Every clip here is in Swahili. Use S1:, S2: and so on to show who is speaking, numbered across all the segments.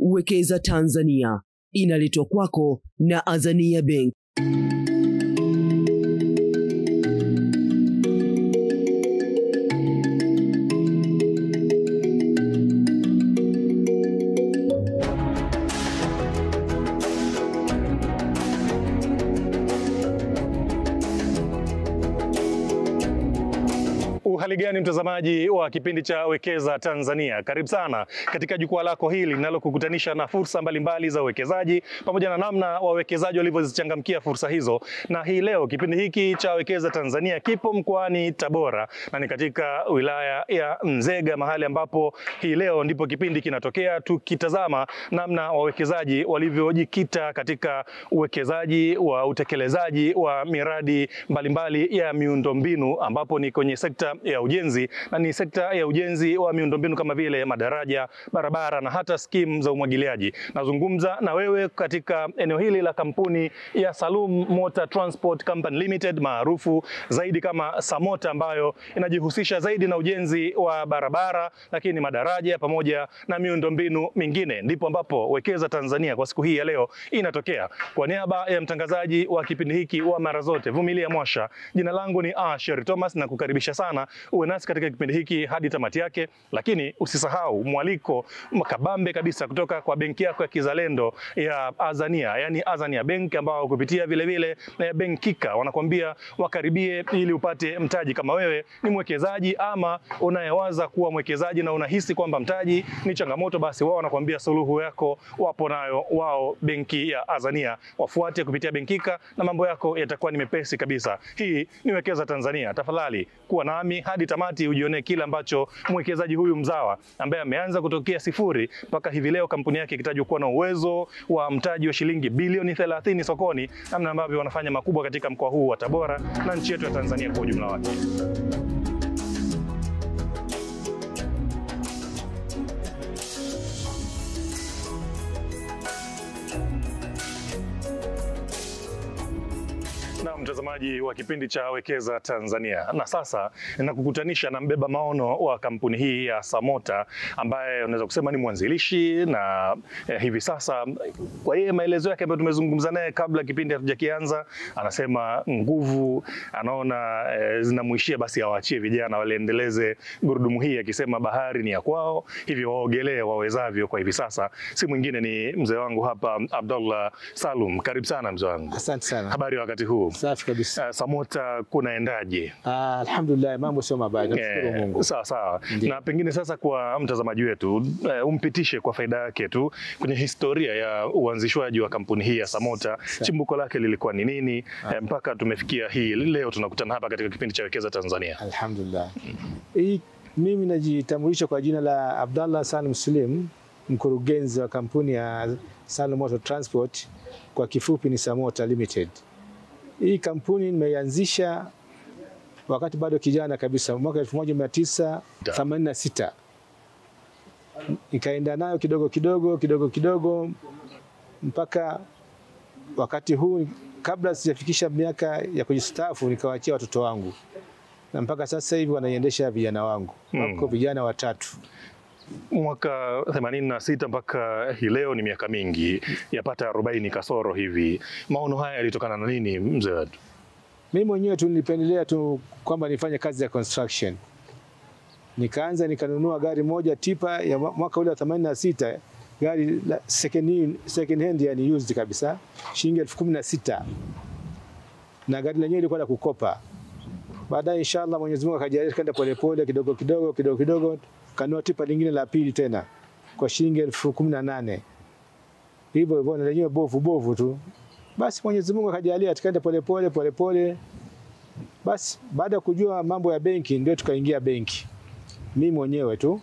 S1: Wekeza Tanzania inaletwa kwako na Azania Bank.
S2: Hali gani mtazamaji wa kipindi cha Wekeza Tanzania? Karibu sana katika jukwaa lako hili linalokukutanisha na fursa mbalimbali za uwekezaji pamoja na namna wawekezaji walivyozichangamkia fursa hizo. Na hii leo kipindi hiki cha Wekeza Tanzania kipo mkoani Tabora na ni katika wilaya ya Nzega, mahali ambapo hii leo ndipo kipindi kinatokea, tukitazama namna wawekezaji walivyojikita katika uwekezaji wa utekelezaji wa miradi mbalimbali ya miundombinu, ambapo ni kwenye sekta ya ujenzi, na ni sekta ya ujenzi wa miundombinu kama vile madaraja, barabara na hata skimu za umwagiliaji. Nazungumza na wewe katika eneo hili la kampuni ya Salum Motor Transport Company Limited, maarufu zaidi kama Samota, ambayo inajihusisha zaidi na ujenzi wa barabara, lakini madaraja pamoja na miundombinu mingine. Ndipo ambapo Wekeza Tanzania kwa siku hii ya leo inatokea. Kwa niaba ya mtangazaji wa kipindi hiki wa mara zote Vumilia Mwasha, jina langu ni Asher Thomas na kukaribisha sana uwe nasi katika kipindi hiki hadi tamati yake. Lakini usisahau mwaliko makabambe kabisa kutoka kwa benki yako ya kizalendo ya Azania, yani Azania Bank, ambao kupitia vile vile Benkika wanakuambia wakaribie ili upate mtaji. Kama wewe ni mwekezaji ama unayewaza kuwa mwekezaji na unahisi kwamba mtaji ni changamoto, basi wao wanakuambia suluhu yako wapo nayo wao, benki ya Azania. Wafuate kupitia Benkika na mambo yako yatakuwa ni mepesi kabisa. Hii ni Wekeza Tanzania. Tafadhali kuwa nami hadi tamati ujione kile ambacho mwekezaji huyu mzawa ambaye ameanza kutokea sifuri mpaka hivi leo kampuni yake ikitajwa kuwa na uwezo wa mtaji wa shilingi bilioni 30 sokoni, namna ambavyo wanafanya makubwa katika mkoa huu wa Tabora na nchi yetu ya Tanzania kwa ujumla wake. Na mtazamaji wa kipindi cha Wekeza Tanzania, na sasa ninakukutanisha na mbeba maono wa kampuni hii ya Samota, ambaye unaweza kusema ni mwanzilishi na hivi sasa kwa yeye maelezo yake ambayo tumezungumza naye kabla kipindi hatujakianza, anasema nguvu anaona zinamuishia, basi awaachie vijana waliendeleze gurudumu hii, akisema bahari ni ya kwao, hivyo waogelee wawezavyo. Kwa hivi sasa si mwingine ni mzee wangu hapa, Abdallah Salum. Karibu sana mzee wangu.
S3: Asante sana.
S2: Habari wakati huu?
S3: Safi kabisa.
S2: Samota kunaendaje?
S3: Alhamdulillah, mambo sio mabaya, nashukuru Mungu.
S2: Sawa sawa. Na pengine sasa kwa mtazamaji wetu umpitishe kwa faida yake tu kwenye historia ya uanzishwaji wa kampuni hii ya Samota. Chimbuko lake lilikuwa ni nini mpaka tumefikia hii leo tunakutana hapa katika kipindi cha Wekeza Tanzania?
S3: Alhamdulillah. Mimi najitambulisha kwa jina la Abdallah Salim Sulim, mkurugenzi wa kampuni ya Salum Motor Transport, kwa kifupi ni Samota Limited. Hii kampuni nimeianzisha wakati bado kijana kabisa, mwaka 1986. Nikaenda nayo kidogo kidogo mpaka wakati huu, kabla sijafikisha miaka ya kujistaafu nikawaachia watoto wangu, na mpaka sasa hivi wanaiendesha vijana wangu. Wako vijana watatu.
S2: Mwaka 86 mpaka hii leo ni miaka mingi, yapata 40 kasoro hivi. Maono haya yalitokana na nini mzee wetu?
S3: Mimi mwenyewe tu nilipendelea tu kwamba nifanye kazi ya construction. Nikanunua gari moja tipa ya mwaka ule wa 86, gari la second hand, yani used kabisa, shilingi 16,000. Na gari lenyewe lilikuwa la kukopa. Baadaye inshallah Mwenyezi Mungu akajalia kaenda polepole kidogo kanua tipa lingine la pili tena kwa shilingi 18,000. Hivyo na lenyewe bovu tu. Basi Mwenyezi Mungu akajalia tukaenda polepole. Basi baada ya kujua mambo ya benki ndio tukaingia benki. Mimi mwenyewe tu.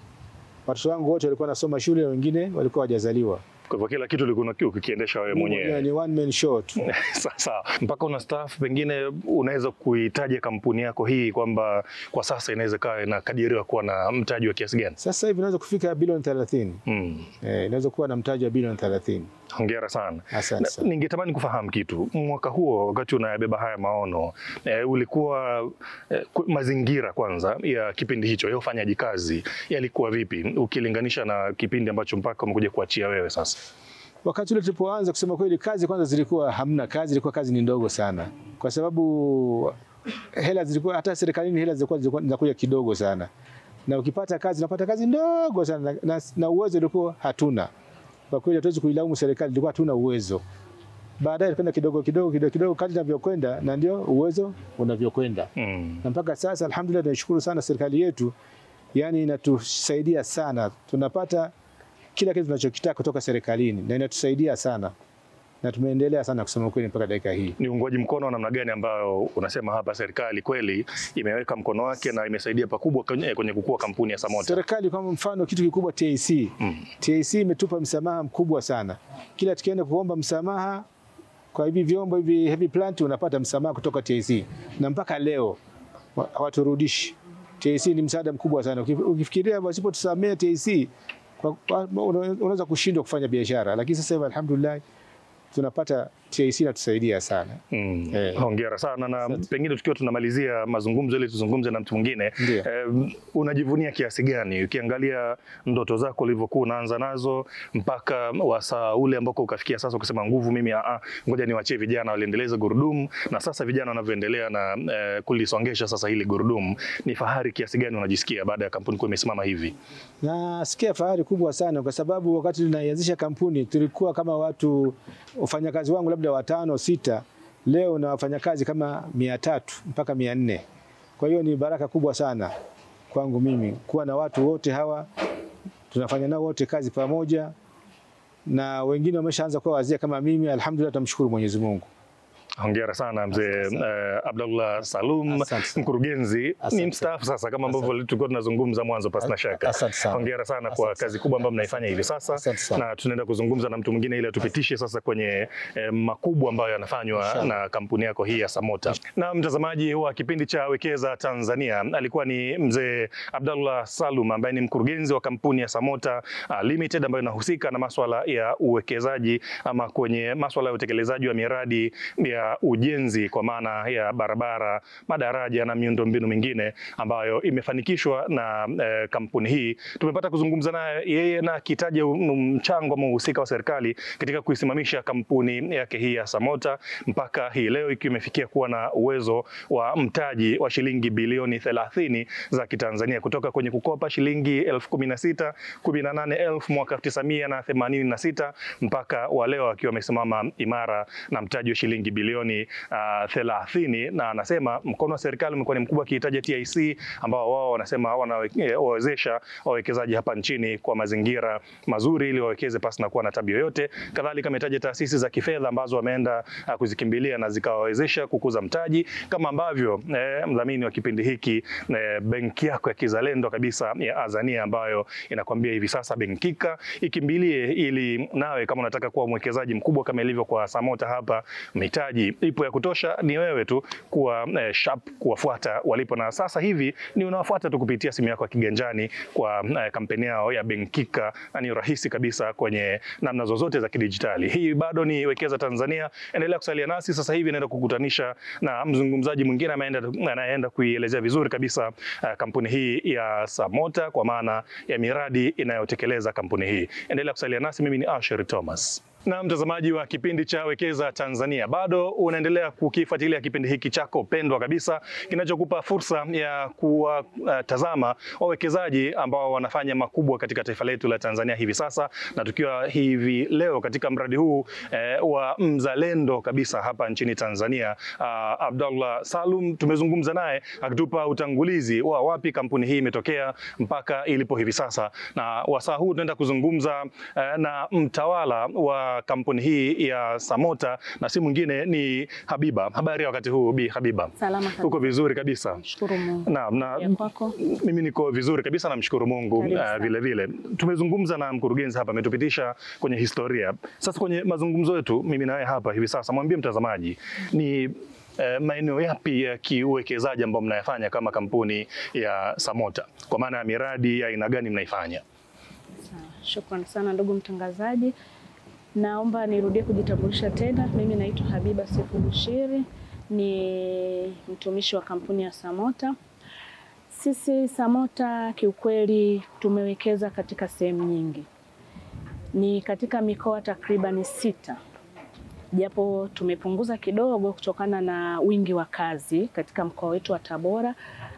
S3: Watoto wangu wote walikuwa nasoma shule, wengine walikuwa hawajazaliwa.
S2: Kwa hivyo kila kitu ulikuwa ukikiendesha wewe mwenyewe.
S3: Ni one man show tu.
S2: Sasa mpaka unastaafu, pengine unaweza kuitaja kampuni yako hii kwamba kwa sasa inaweza kawa inakadiriwa kuwa na mtaji wa kiasi gani?
S3: Sasa hivi inaweza kufika bilioni 30. Inaweza kuwa na mtaji wa bilioni 30.
S2: Hongera sana.
S3: Asante sana.
S2: Ningetamani kufahamu kitu. Mwaka huo wakati unayabeba haya maono, ulikuwa mazingira kwanza ya kipindi hicho ya ufanyaji kazi yalikuwa vipi ukilinganisha na kipindi ambacho mpaka umekuja kuachia wewe sasa?
S3: Wakati ule tulipoanza, kusema kweli, kazi kwanza zilikuwa hamna kazi, ilikuwa kazi ni ndogo sana. Kwa sababu hela zilikuwa, hata serikalini hela zilikuwa zinakuja kidogo sana. Na ukipata kazi unapata kazi ndogo sana na uwezo ulikuwa hatuna. Kwa kweli hatuwezi kuilaumu serikali, ilikuwa hatuna uwezo. Baadaye kwenda kidogo kadri tunavyokwenda na ndio uwezo unavyokwenda. Na mpaka sasa alhamdulillah tunashukuru sana serikali yetu, yani inatusaidia sana. Tunapata kila kitu tunachokitaka kutoka serikalini na inatusaidia sana. Na tumeendelea sana kusema kweli mpaka dakika hii.
S2: Ni uungwaji mkono wa namna gani ambao unasema hapa serikali kweli imeweka mkono wake na imesaidia pakubwa kwenye kukua kampuni ya Samota?
S3: Serikali kwa mfano, kitu kikubwa TAC. TAC imetupa msamaha mkubwa sana. Kila tukienda kuomba msamaha kwa hivi vyombo hivi heavy plant unapata msamaha kutoka TAC. Na mpaka leo hawaturudishi. TAC ni msaada mkubwa sana. Ukifikiria wasipotusamea TAC unaweza kushindwa kufanya biashara, lakini sasa hivi alhamdulillah tunapata TAC inatusaidia sana.
S2: Hongera sana. Na pengine tukiwa tunamalizia mazungumzo ili tuzungumze na mtu mwingine, unajivunia kiasi gani ukiangalia ndoto zako ulivyokuwa unaanza nazo mpaka wasaa ule ambako ukafikia sasa ukisema nguvu mimi ngoja niwaachie vijana waliendeleza gurudumu, na sasa vijana wanavyoendelea na kulisongesha sasa hili gurudumu, ni fahari kiasi gani unajisikia baada ya kampuni kuwa imesimama hivi?
S3: Nasikia fahari kubwa sana, kwa sababu wakati tunaianzisha kampuni tulikuwa kama watu, wafanyakazi wangu labda 5 6, leo na wafanyakazi kama 300 mpaka 400. Kwa hiyo ni baraka kubwa sana kwangu mimi kuwa na watu wote hawa, tunafanya nao wote kazi pamoja, na wengine wameshaanza kuwa wazee kama mimi. Alhamdulillah, tumshukuru Mwenyezi Mungu.
S2: Hongera sana mzee Abdallah Salum, mkurugenzi ni mstaafu sasa kama ambavyo tulikuwa tunazungumza mwanzo pasi na shaka. Hongera sana kwa kazi kubwa ambayo mnaifanya hivi sasa, na tunaenda kuzungumza na mtu mwingine ili atupitishe sasa kwenye makubwa ambayo yanafanywa na kampuni yako hii ya Samota. Na mtazamaji wa kipindi cha Wekeza Tanzania, alikuwa ni mzee Abdallah Salum ambaye ni mkurugenzi wa kampuni ya Samota Limited ambayo inahusika na masuala ya uwekezaji ama kwenye masuala ya utekelezaji wa miradi ya ujenzi kwa maana ya barabara, madaraja na miundombinu mingine ambayo imefanikishwa na kampuni hii. Tumepata kuzungumza naye yeye na kitaja mchango ama uhusika wa serikali katika kuisimamisha kampuni yake hii ya Samota mpaka hii leo ikiwa imefikia kuwa na uwezo wa mtaji wa shilingi bilioni 30 za Kitanzania kutoka kwenye kukopa shilingi 18,000 mwaka 1986 mpaka wa leo akiwa amesimama imara na mtaji wa shilingi bilioni 30, na anasema mkono wa serikali umekuwa ni mkubwa, akihitaji TIC ambao wao wanasema wanawezesha wawekezaji hapa nchini kwa mazingira mazuri ili wawekeze pasi na kuwa na tabu yoyote. Kadhalika ametaja taasisi za kifedha ambazo wameenda kuzikimbilia na zikawawezesha kukuza mtaji, kama ambavyo mdhamini wa kipindi hiki benki yako ya kizalendo kabisa ya Azania ambayo inakwambia hivi sasa benkika, ikimbilie ili nawe kama unataka kuwa mwekezaji mkubwa kama ilivyo kwa Samota hapa, mitaji ipo ya kutosha, ni wewe tu kuwa sharp kuwafuata walipo, na sasa hivi ni unawafuata tu kupitia simu yako ya kiganjani kwa kampeni yao ya benkika, na ni rahisi kabisa kwenye namna zozote za kidijitali. Hii bado ni Wekeza Tanzania, endelea kusalia nasi. Sasa hivi naenda kukutanisha na mzungumzaji mwingine anayeenda kuielezea vizuri kabisa kampuni hii ya Samota kwa maana ya miradi inayotekeleza kampuni hii. Endelea kusalia nasi, mimi ni Asher Thomas. Na mtazamaji wa kipindi cha Wekeza Tanzania, bado unaendelea kukifuatilia kipindi hiki chako pendwa kabisa kinachokupa fursa ya kuwatazama wawekezaji ambao wanafanya makubwa katika taifa letu la Tanzania hivi sasa, na tukiwa hivi leo katika mradi huu wa mzalendo kabisa hapa nchini Tanzania. Abdallah Salum tumezungumza naye akitupa utangulizi wa wapi kampuni hii imetokea mpaka ilipo hivi sasa, na wasaa huu tunaenda kuzungumza na mtawala wa wa kampuni hii ya Samota na si mwingine ni Habiba. Habari ya wakati huu Bi Habiba?
S4: Salama kabisa.
S2: Uko vizuri kabisa?
S4: Mshukuru Mungu.
S2: Na
S4: kwako?
S2: Mimi niko vizuri kabisa, namshukuru Mungu. Vile vile tumezungumza na mkurugenzi hapa, ametupitisha kwenye historia. Sasa kwenye mazungumzo yetu mimi naye hapa hivi sasa, mwambie mtazamaji ni maeneo yapi ya kiuwekezaji ambao mnayafanya kama kampuni ya Samota, kwa maana ya miradi ya aina gani mnaifanya?
S4: Shukrani sana ndugu mtangazaji. Naomba nirudie kujitambulisha tena. Mimi naitwa Habiba Sefu Bushiri, ni mtumishi wa kampuni ya Samota. Sisi Samota kiukweli tumewekeza katika sehemu nyingi. Ni katika mikoa takriban 6. Japo tumepunguza kidogo kutokana na wingi wa kazi katika mkoa wetu wa Tabora,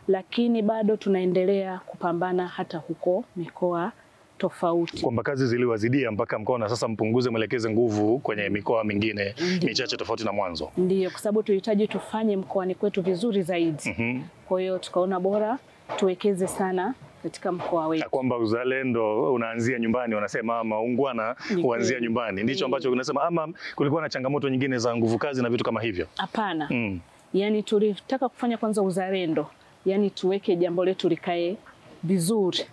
S4: lakini bado tunaendelea kupambana hata huko mikoa tofauti.
S2: Kwamba kazi ziliwazidia mpaka mkaona sasa mpunguze, mwelekeze nguvu kwenye mikoa mingine michache tofauti na mwanzo.
S4: Ndiyo, kwa sababu tulihitaji tufanye mkoani kwetu vizuri zaidi. Kwa hiyo tukaona bora tuwekeze sana katika mkoa wetu.
S2: Kwamba uzalendo unaanzia nyumbani, wanasema ama ungwana huanzia nyumbani. Ndicho ambacho unasema, ama kulikuwa na changamoto nyingine za nguvu kazi na vitu kama hivyo?
S4: Hapana. Yaani tulitaka kufanya kwanza uzalendo, yaani tuweke jambo letu likae vizuri.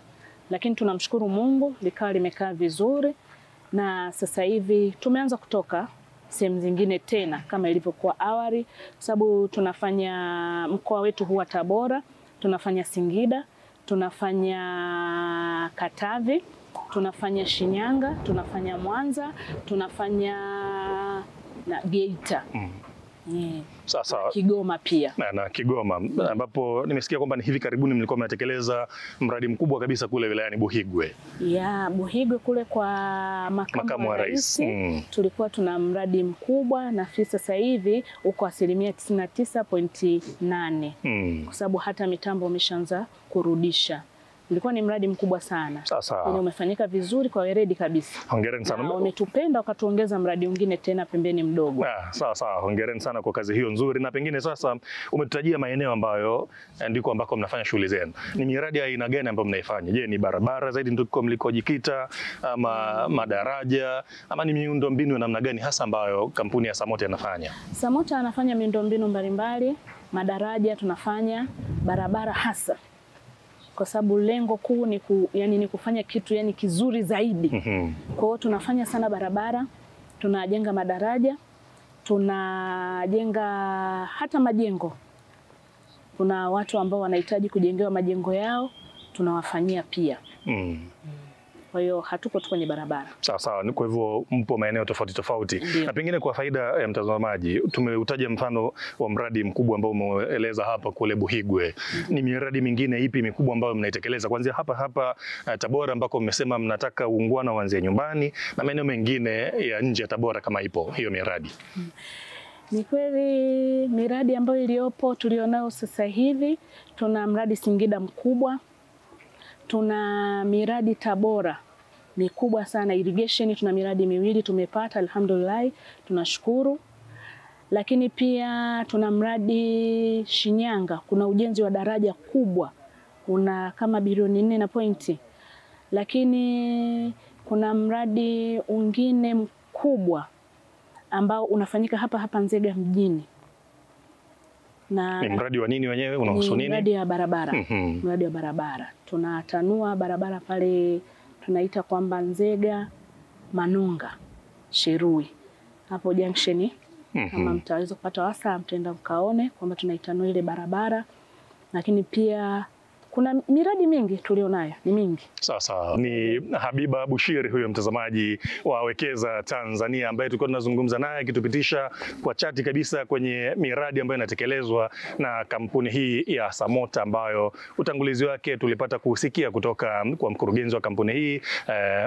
S4: Lakini tunamshukuru Mungu likawa limekaa vizuri, na sasa hivi tumeanza kutoka sehemu zingine tena kama ilivyokuwa awali, kwa sababu tunafanya mkoa wetu huwa Tabora, tunafanya Singida, tunafanya Katavi, tunafanya Shinyanga, tunafanya Mwanza, tunafanya na Geita.
S2: Sasa
S4: Kigoma pia.
S2: Na Kigoma ambapo nimesikia kwamba ni hivi karibuni mlikuwa mnatekeleza mradi mkubwa kabisa kule wilayani Buhigwe.
S4: Buhigwe kule kwa makamu wa rais. Tulikuwa tuna mradi mkubwa na sasa hivi uko 99.8%. Kwa sababu hata mitambo umeshaanza kurudisha. Ilikuwa ni mradi mkubwa sana.
S2: Sasa
S4: umefanyika vizuri kwa weledi kabisa.
S2: Hongereni sana.
S4: Wametupenda wakatuongeza mradi mwingine tena pembeni mdogo.
S2: Sawa. Hongereni sana kwa kazi hiyo nzuri. Na pengine sasa umetutajia maeneo ambayo ndiko ambako mnafanya shughuli zenu. Ni miradi ya aina gani ambayo mnaifanya? Je, ni barabara zaidi ndiko mlikojikita, ama madaraja, ama ni miundombinu namna gani hasa ambayo kampuni ya Samota inafanya?
S4: Samota anafanya miundombinu mbalimbali, madaraja tunafanya, barabara hasa. Kwa sababu lengo kuu ni ni kufanya kitu kizuri zaidi. Kwa hiyo tunafanya sana barabara, tunajenga madaraja, tunajenga hata majengo. Kuna watu ambao wanahitaji kujengewa majengo yao, tunawafanyia pia. Kwa hiyo hatuko tu kwenye barabara.
S2: Sawa. Kwa hivyo mpo maeneo tofauti. Na pengine kwa faida ya mtazamaji, tumeutaja mfano wa mradi mkubwa ambao umeeleza hapa kule Buhigwe. Ni miradi mingine ipi mikubwa ambayo mnaitekeleza kuanzia hapa Tabora ambako mmesema mnataka uungwana uanzie nyumbani, na maeneo mengine ya nje ya Tabora kama ipo hiyo miradi?
S4: Ni kweli miradi ambayo iliyopo tulionao sasa hivi, tuna mradi Singida mkubwa. Tuna miradi Tabora mikubwa sana, irrigation tuna miradi miwili tumepata, alhamdulillah, tunashukuru. Lakini pia tuna mradi Shinyanga, kuna ujenzi wa daraja kubwa una kama bilioni 4 na pointi. Lakini kuna mradi mwingine mkubwa ambao unafanyika hapa Nzega mjini.
S2: Ni mradi wa nini wenyewe, unahusu nini?
S4: Mradi wa barabara. Mradi wa barabara. Tunatanua barabara pale tunaita kwamba Nzega Manunga Shirui. Hapo junction. Kama mtaweza kupata wasaa mtaenda mkaone kwamba tunaitanua ile barabara. Lakini pia kuna miradi mingi tulionayo, ni mingi.
S2: Sawa. Ni Habiba Bushiri huyo mtazamaji wa Wekeza Tanzania, ambaye tulikuwa tunazungumza naye akitupitisha kwa chati kabisa kwenye miradi ambayo inatekelezwa na kampuni hii ya Samota, ambayo utangulizi wake tulipata kusikia kutoka kwa mkurugenzi wa kampuni hii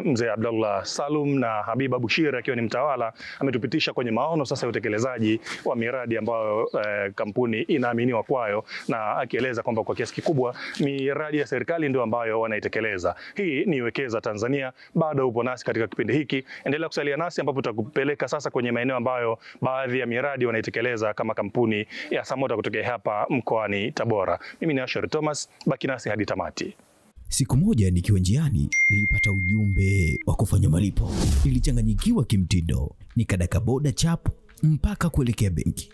S2: Mzee Abdallah Salum, na Habiba Bushiri akiwa ni mtawala ametupitisha kwenye maono sasa ya utekelezaji wa miradi ambayo kampuni inaaminiwa kwayo, na akieleza kwamba kwa kiasi kikubwa miradi ya serikali ndio ambayo wanaitekeleza. Hii ni Wekeza Tanzania. Bado upo nasi katika kipindi hiki. Endelea kusalia nasi ambapo tutakupeleka sasa kwenye maeneo ambayo baadhi ya miradi wanaitekeleza kama kampuni ya Samota kutokea hapa mkoani Tabora. Mimi ni Ashari Thomas, baki nasi hadi tamati.
S5: Siku moja nikiwa njiani nilipata ujumbe wa kufanya malipo. Nilichanganyikiwa kimtindo, nikadaka boda chap mpaka kuelekea benki.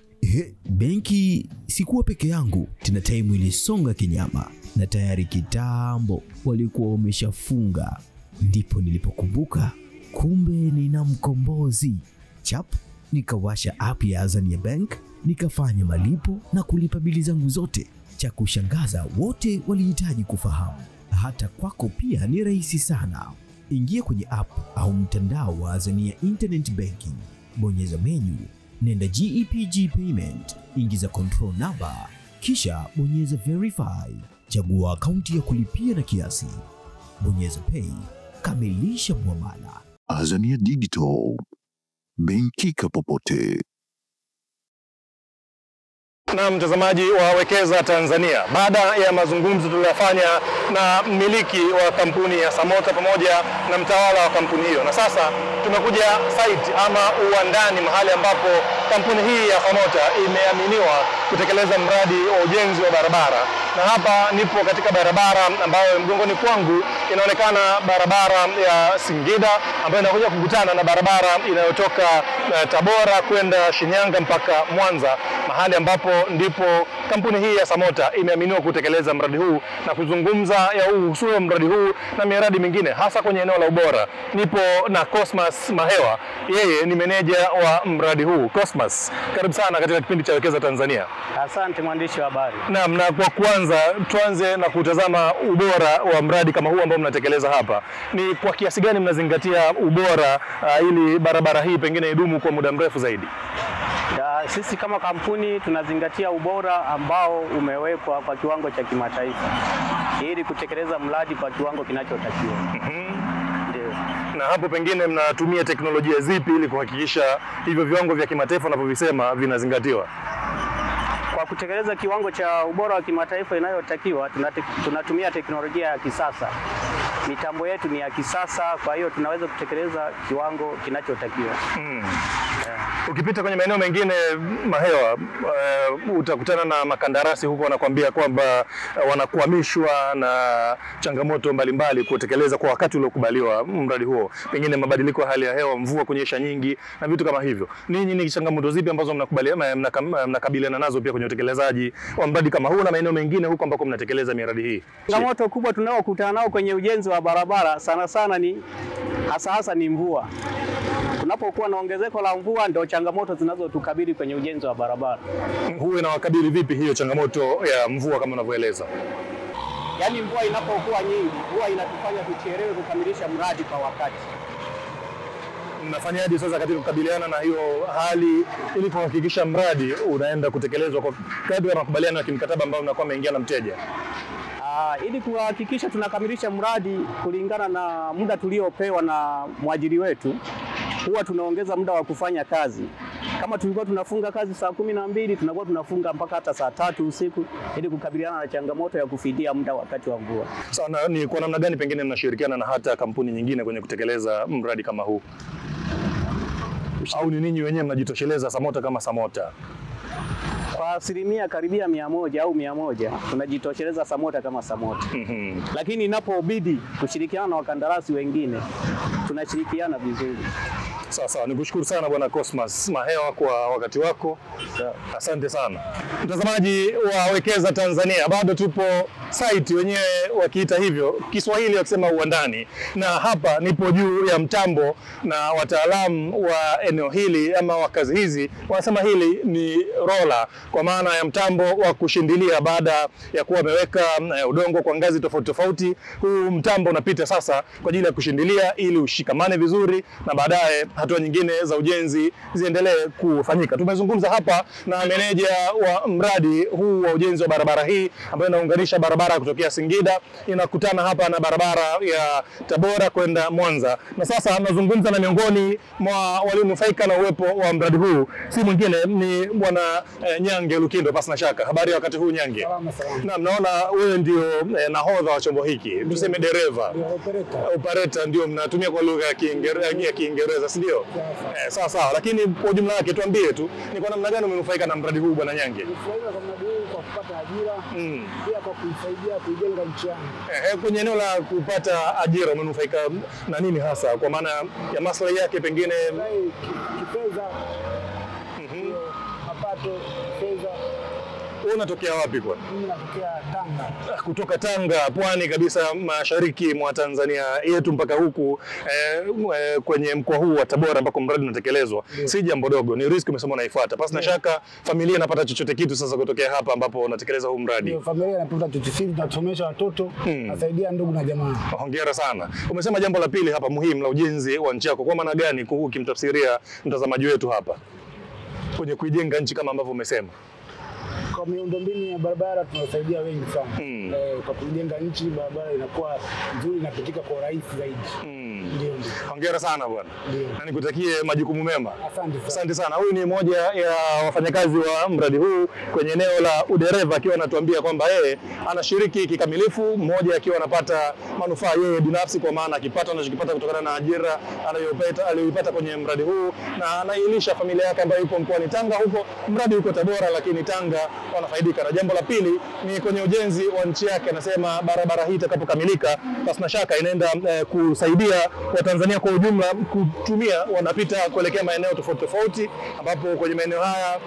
S5: Benki sikuwa peke yangu, tena time ilisonga kinyama na tayari kitambo walikuwa wameshafunga. Ndipo nilipokumbuka kumbe nina mkombozi. Chap, nikawasha app ya Azania Bank, nikafanya malipo na kulipa bili zangu zote. Cha kushangaza wote walihitaji kufahamu. Hata kwako pia ni rahisi sana. Ingia kwenye app au mtandao wa Azania Internet Banking. Bonyeza menu, nenda GEPG Payment, ingiza control number, kisha bonyeza verify. Chagua akaunti ya kulipia na kiasi. Bonyeza pay, kamilisha muamala.
S6: Azania Digital, benki popote.
S2: Na mtazamaji wa Wekeza Tanzania, baada ya mazungumzo tuliyofanya na mmiliki wa kampuni ya Samota pamoja na mtawala wa kampuni hiyo, na sasa tumekuja site ama uwandani, mahali ambapo kampuni hii ya Samota imeaminiwa kutekeleza mradi wa ujenzi wa barabara. Na hapa nipo katika barabara ambayo mgongoni kwangu inaonekana barabara ya Singida ambayo inakuja kukutana na barabara inayotoka Tabora kwenda Shinyanga mpaka Mwanza, mahali ambapo ndipo kampuni hii ya Samota imeaminiwa kutekeleza mradi huu na kuzungumza ya uhusu mradi huu na miradi mingine hasa kwenye eneo la ubora. Nipo na Cosmas Mahewa, yeye ni meneja wa mradi huu. Cosmas, karibu sana katika kipindi cha Wekeza Tanzania.
S7: Asante mwandishi wa habari.
S2: Naam, na kwa kwanza tuanze na kutazama ubora wa mradi kama huu ambao mnatekeleza hapa. Ni kwa kiasi gani mnazingatia ubora ili barabara hii pengine idumu kwa muda mrefu zaidi?
S7: Sisi kama kampuni tunazingatia ubora ambao umewekwa kwa kiwango cha kimataifa ili kutekeleza mradi kwa kiwango kinachotakiwa. Ndio.
S2: Na hapo pengine mnatumia teknolojia zipi ili kuhakikisha hivyo viwango vya kimataifa unavyovisema vinazingatiwa?
S7: Kwa kutekeleza kiwango cha ubora wa kimataifa inayotakiwa, tunatumia teknolojia ya kisasa. Mitambo yetu ni ya kisasa, kwa hiyo tunaweza kutekeleza kiwango kinachotakiwa.
S2: Ukipita kwenye maeneo mengine Mahewa, utakutana na makandarasi huko wanakuambia kwamba wanakwamishwa na changamoto mbalimbali kutekeleza kwa wakati uliokubaliwa mradi huo. Pengine mabadiliko ya hali ya hewa, mvua kunyesha nyingi na vitu kama hivyo. Ninyi ni changamoto zipi ambazo mnakabiliana nazo pia kwenye utekelezaji wa mradi kama huu na maeneo mengine huko ambako mnatekeleza miradi hii?
S7: Changamoto kubwa tunayokutana nao kwenye ujenzi wa barabara sana ni hasa ni mvua. Tunapokuwa na ongezeko la mvua ndio changamoto zinazotukabili kwenye ujenzi wa barabara.
S2: Huwa inawakabili vipi hiyo changamoto ya mvua kama unavyoeleza?
S7: Yaani mvua inapokuwa nyingi, huwa inatufanya tuchelewe kukamilisha mradi kwa wakati.
S2: Mnafanyaje sasa katika kukabiliana na hiyo hali ili kuhakikisha mradi unaenda kutekelezwa kwa kadri ya makubaliano ya kimkataba ambao mnakuwa mmeingia na mteja?
S7: Ili kuhakikisha tunakamilisha mradi kulingana na muda tuliopewa na mwajiri wetu, huwa tunaongeza muda wa kufanya kazi. Kama tulikuwa tunafunga kazi saa 12, tunakuwa tunafunga mpaka hata saa 3 usiku ili kukabiliana na changamoto ya kufidia muda wakati wa mvua.
S2: Sasa ni kwa namna gani pengine mnashirikiana na hata kampuni nyingine kwenye kutekeleza mradi kama huu? Au ni ninyi wenyewe mnajitosheleza Samota kama Samota?
S7: Kwa asilimia karibia 100 au 100 tunajitosheleza Samota kama Samota. Lakini inapobidi kushirikiana na wakandarasi wengine tunashirikiana vizuri.
S2: Sawa, nikushukuru sana Bwana Cosmas Mahewa kwa wakati wako. Asante sana. Mtazamaji wa Wekeza Tanzania, bado tupo site wenyewe wakiita hivyo, Kiswahili wakisema uwandani. Na hapa nipo juu ya mtambo na wataalamu wa eneo hili ama wakazi hizi wanasema hili ni rola, kwa maana ya mtambo wa kushindilia. Baada ya kuwa wameweka udongo kwa ngazi tofauti tofauti, huu mtambo unapita sasa kwa ajili ya kushindilia ili ushikamane vizuri na baadaye hatua nyingine za ujenzi ziendelee kufanyika. Tumezungumza hapa na meneja wa mradi huu wa ujenzi wa barabara hii ambayo inaunganisha barabara kutokea Singida inakutana hapa na barabara ya Tabora kwenda Mwanza. Na sasa nazungumza na miongoni mwa walionufaika na uwepo wa mradi huu, si mwingine ni Bwana Nyange Lukindo. Pasi na shaka, habari ya wakati huu Nyange? Na naona wewe ndio nahodha wa chombo hiki, tuseme dereva, operator ndio mnatumia kwa lugha ya Kiingereza, si ndio? Sawa, lakini kwa jumla yake tuambie tu ni kwa namna gani umenufaika na mradi huu Bwana Nyange?
S8: Kwa mradi huu kwa kwa kupata ajira, pia kwa kuisaidia kuijenga nchi yangu.
S2: Kwenye eneo la kupata ajira umenufaika na nini hasa, kwa maana ya maslahi yake pengine
S8: kifedha, mapato, fedha.
S2: Wewe unatokea wapi kwa?
S8: Mimi natokea Tanga.
S2: Kutoka Tanga, pwani kabisa mashariki mwa Tanzania yetu mpaka huku kwenye mkoa huu wa Tabora ambako mradi unatekelezwa. Si jambo dogo, ni risk umesema unaifuata. Pasi na shaka familia inapata chochote kitu sasa kutokea hapa ambapo unatekeleza huu mradi.
S8: Familia inapata chochote, sisi tunasomesha watoto, nasaidia ndugu na jamaa.
S2: Hongera sana. Umesema jambo la pili hapa muhimu la ujenzi wa nchi yako. Kwa maana gani ukimtafsiria mtazamaji wetu hapa kwenye kuijenga nchi kama ambavyo umesema?
S8: Kwa miundombinu ya barabara tunasaidia wengi sana. Kwa kujenga nchi, barabara inakuwa nzuri, inapitika kwa urahisi zaidi. Ndio.
S2: Hongera sana bwana. Na nikutakie majukumu mema.
S8: Asante
S2: sana. Huyu ni mmoja ya wafanyakazi wa mradi huu kwenye eneo la udereva, akiwa anatuambia kwamba yeye anashiriki kikamilifu, mmoja akiwa anapata manufaa yeye binafsi kwa maana kipato anachokipata kutokana na ajira aliyoipata kwenye mradi huu, na anailisha familia yake ambayo ipo mkoani Tanga. Huko mradi uko Tabora, lakini Tanga wanafaidika. Na jambo la pili ni kwenye ujenzi wa nchi yake. Anasema barabara hii itakapokamilika, basi na shaka inaenda kusaidia Watanzania kwa ujumla kutumia, wanapita kuelekea maeneo tofauti tofauti, ambapo kwenye maeneo haya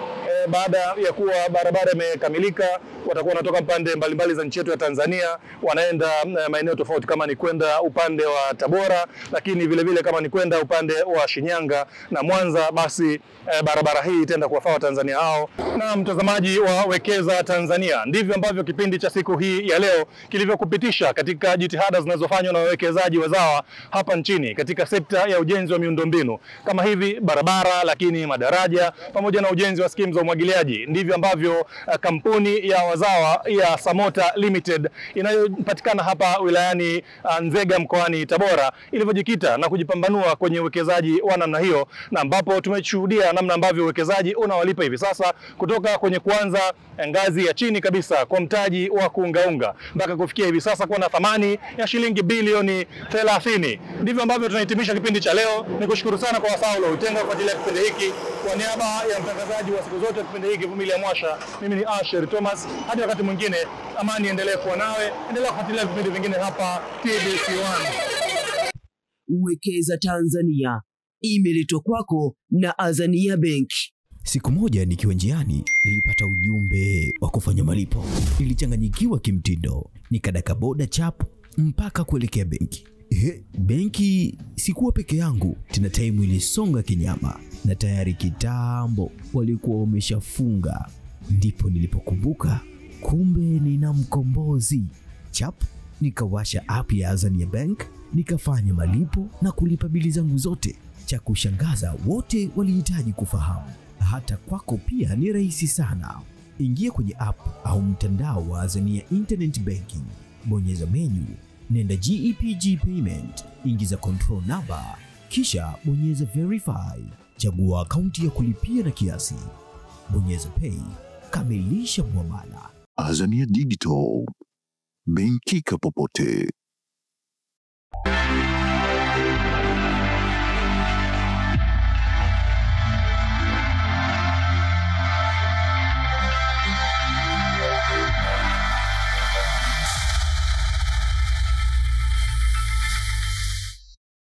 S2: baada ya kuwa barabara imekamilika watakuwa wanatoka pande mbalimbali za nchi yetu ya Tanzania, wanaenda maeneo tofauti, kama ni kwenda upande wa Tabora, lakini vile vile kama ni kwenda upande wa Shinyanga na Mwanza, basi barabara hii itaenda kuwafaa Tanzania hao. Na mtazamaji wa Wekeza Tanzania, ndivyo ambavyo kipindi cha siku hii ya leo kilivyokupitisha katika jitihada zinazofanywa na wawekezaji wazawa hapa nchini katika sekta ya ujenzi wa miundombinu kama hivi barabara, lakini madaraja pamoja na ujenzi wa skimu za umwagiliaji. Ndivyo ambavyo kampuni ya wazawa ya Samota Limited inayopatikana hapa wilayani Nzega mkoani Tabora ilivyojikita na kujipambanua kwenye uwekezaji wa namna hiyo, na ambapo tumeshuhudia namna ambavyo uwekezaji unawalipa hivi sasa, kutoka kwenye kuanza ngazi ya chini kabisa kwa mtaji wa kuungaunga mpaka kufikia hivi sasa kuwa na thamani ya shilingi bilioni 30. Ndivyo ambavyo tunahitimisha kipindi cha leo. Nikushukuru sana kwa wasaa uliotenga kufuatilia kipindi hiki. Kwa niaba ya mtangazaji wa siku zote kipindi hiki Vumilia Mwasha, mimi ni Asher Thomas. Hadi wakati mwingine, amani endelee kuwa nawe. Endelea kufuatilia vipindi vingine hapa TBC1.
S1: Wekeza Tanzania imeletwa kwako na Azania Bank.
S5: Siku moja nikiwa njiani nilipata ujumbe wa kufanya malipo. Nilichanganyikiwa kimtindo, nikadaka boda chap mpaka kuelekea benki. Benki sikuwa peke yangu, tena time ilisonga kinyama na tayari kitambo walikuwa wameshafunga. Ndipo nilipokumbuka kumbe nina mkombozi. Chap, nikawasha app ya Azania Bank, nikafanya malipo na kulipa bili zangu zote. Cha kushangaza, wote walihitaji kufahamu hata kwako pia ni rahisi sana. Ingia kwenye app au mtandao wa Azania Internet Banking, bonyeza menu, nenda GEPG Payment, ingiza control number, kisha bonyeza verify, chagua akaunti ya kulipia na kiasi, bonyeza pay, kamilisha muamala.
S6: Azania Digital, benki popote.